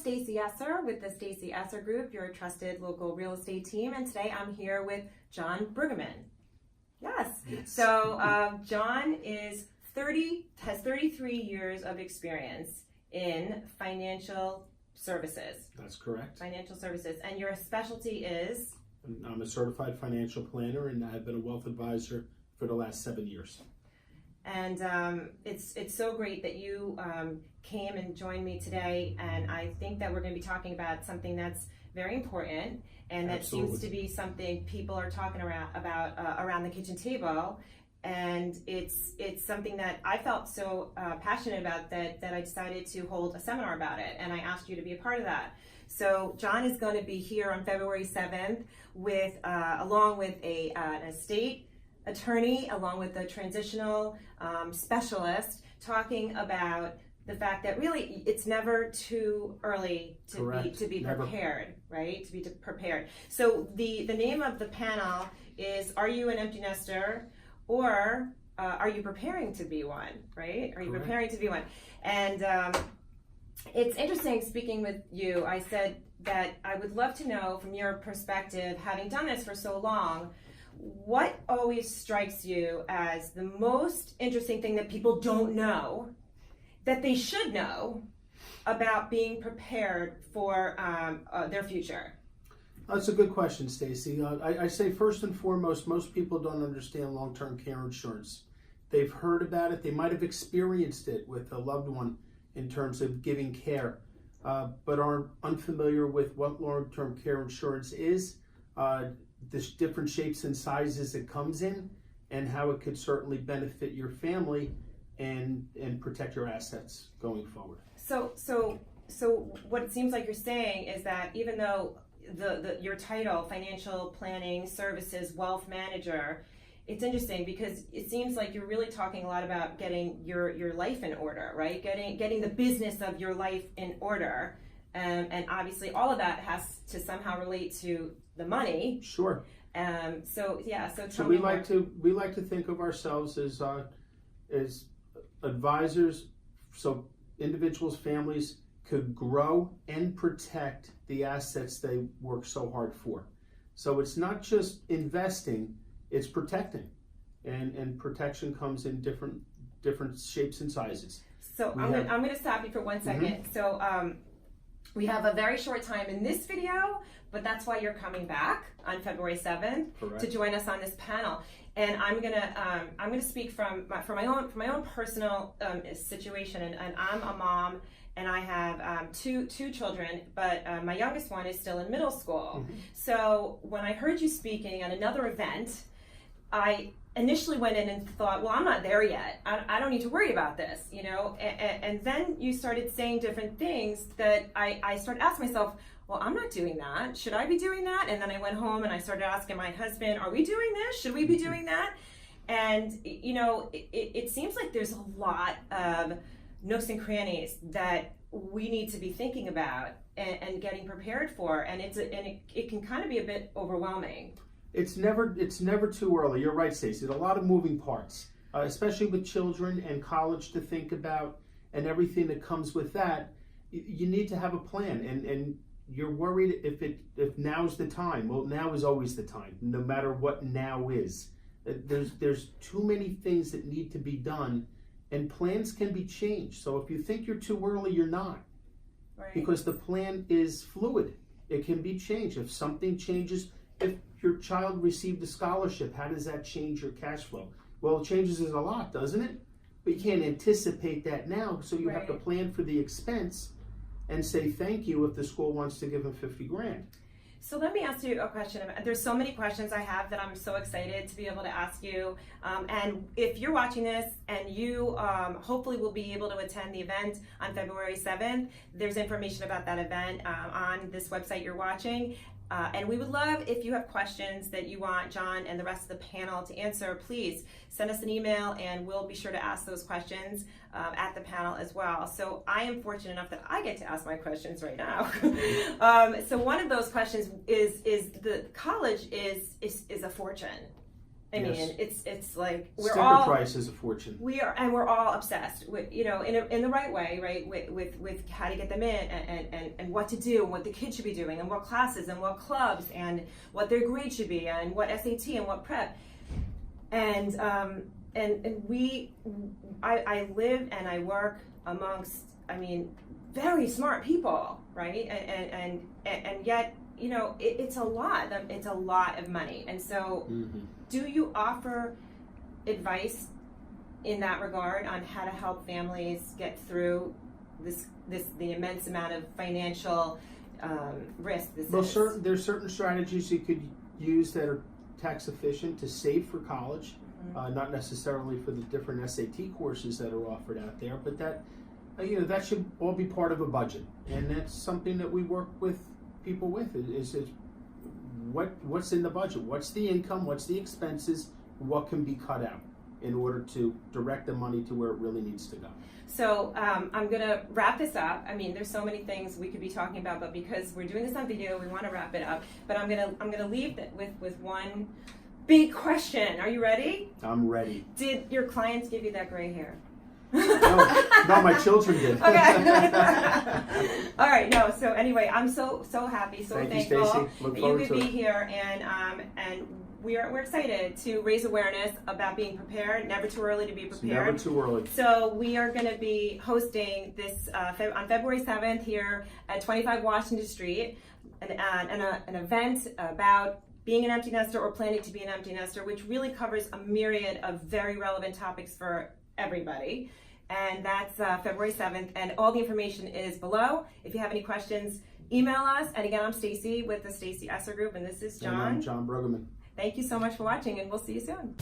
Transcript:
Stacy Esser with the Stacy Esser Group, your trusted local real estate team, and today I'm here with John Bruggemann. Yes. So John has 33 years of experience in financial services. That's correct. Financial services, and your specialty is? I'm a certified financial planner, and I've been a wealth advisor for the last 7 years. And it's so great that you came and joined me today, and I think that we're going to be talking about something that's very important, and that seems to be something people are talking about around the kitchen table, and it's something that I felt so passionate about that I decided to hold a seminar about it, and I asked you to be a part of that. So John is going to be here on February 7th with along with an estate attorney, along with a transitional specialist, talking about the fact that really it's never too early to be prepared, right? To be prepared. So the name of the panel is, are you an empty nester, or are you preparing to be one, right? Are you preparing to be one? And it's interesting speaking with you. I said that I would love to know from your perspective, having done this for so long, what always strikes you as the most interesting thing that people don't know that they should know about being prepared for their future? That's a good question, Stacy. I say first and foremost, most people don't understand long-term care insurance. They've heard about it. They might have experienced it with a loved one in terms of giving care, but are unfamiliar with what long-term care insurance is, the different shapes and sizes it comes in, and how it could certainly benefit your family and protect your assets going forward. So what it seems like you're saying is that even though your title, financial planning services wealth manager, it's interesting because it seems like you're really talking a lot about getting your life in order, right? Getting the business of your life in order, and obviously all of that has to somehow relate to the money. Sure. So we like to think of ourselves as advisors, so individuals, families could grow and protect the assets they work so hard for. So it's not just investing, it's protecting, and protection comes in different shapes and sizes. So I'm going to stop you for 1 second. Mm-hmm. So we have a very short time in this video, but that's why you're coming back on February 7th to join us on this panel. And I'm gonna speak from my own personal situation. And I'm a mom, and I have two children, but my youngest one is still in middle school. Mm-hmm. So when I heard you speaking at another event, I initially went in and thought, well, I'm not there yet. I don't need to worry about this, you know. And then you started saying different things that I started asking myself, well, I'm not doing that. Should I be doing that? And then I went home and I started asking my husband, are we doing this? Should we be doing that? And, you know, it seems like there's a lot of nooks and crannies that we need to be thinking about and getting prepared for. And it can kind of be a bit overwhelming. It's never too early. You're right, Stacy. There's a lot of moving parts, especially with children and college to think about and everything that comes with that. You need to have a plan, and you're worried if now's the time. Well, now is always the time, no matter what now is. There's too many things that need to be done, and plans can be changed. So if you think you're too early, you're not. Right. Because the plan is fluid. It can be changed. If something changes, if your child received a scholarship, how does that change your cash flow? Well, it changes it a lot, doesn't it? But you can't anticipate that now, so you have to plan for the expense and say thank you if the school wants to give them $50,000. So let me ask you a question. There's so many questions I have that I'm so excited to be able to ask you. And if you're watching this and you hopefully will be able to attend the event on February 7th, there's information about that event on this website you're watching. And we would love if you have questions that you want John and the rest of the panel to answer, please send us an email and we'll be sure to ask those questions at the panel as well. So I am fortunate enough that I get to ask my questions right now. So one of those questions is the college is a fortune. I mean, it's like we're sticker all price is a fortune. We're all obsessed with, you know, in the right way, right? With how to get them in and what to do, and what the kids should be doing, and what classes and what clubs and what their grade should be, and what SAT and what prep. And I live and I work amongst, I mean, very smart people, right? And yet, you know, it's a lot. It's a lot of money. And so, do you offer advice in that regard on how to help families get through the immense amount of financial risk? There's certain strategies you could use that are tax efficient to save for college, not necessarily for the different SAT courses that are offered out there, but that that should all be part of a budget, and that's something that we work with people with. Is what's in the budget? What's the income? What's the expenses? What can be cut out in order to direct the money to where it really needs to go? So I'm going to wrap this up. I mean, there's so many things we could be talking about, but because we're doing this on video, we want to wrap it up. But I'm gonna leave with one big question. Are you ready? I'm ready. Did your clients give you that gray hair? No, my children did. Okay. All right. No. So anyway, I'm so happy, so thankful that you could be here, and we're excited to raise awareness about being prepared. Never too early to be prepared. It's never too early. So we are going to be hosting this on February 7th here at 25 Washington Street, an event about being an empty nester or planning to be an empty nester, which really covers a myriad of very relevant topics for everybody. And that's February 7th, and all the information is below. If you have any questions, email us. And again, I'm Stacy with the Stacy Esser Group, and this is John. And I'm John Bruggemann. Thank you so much for watching, and we'll see you soon.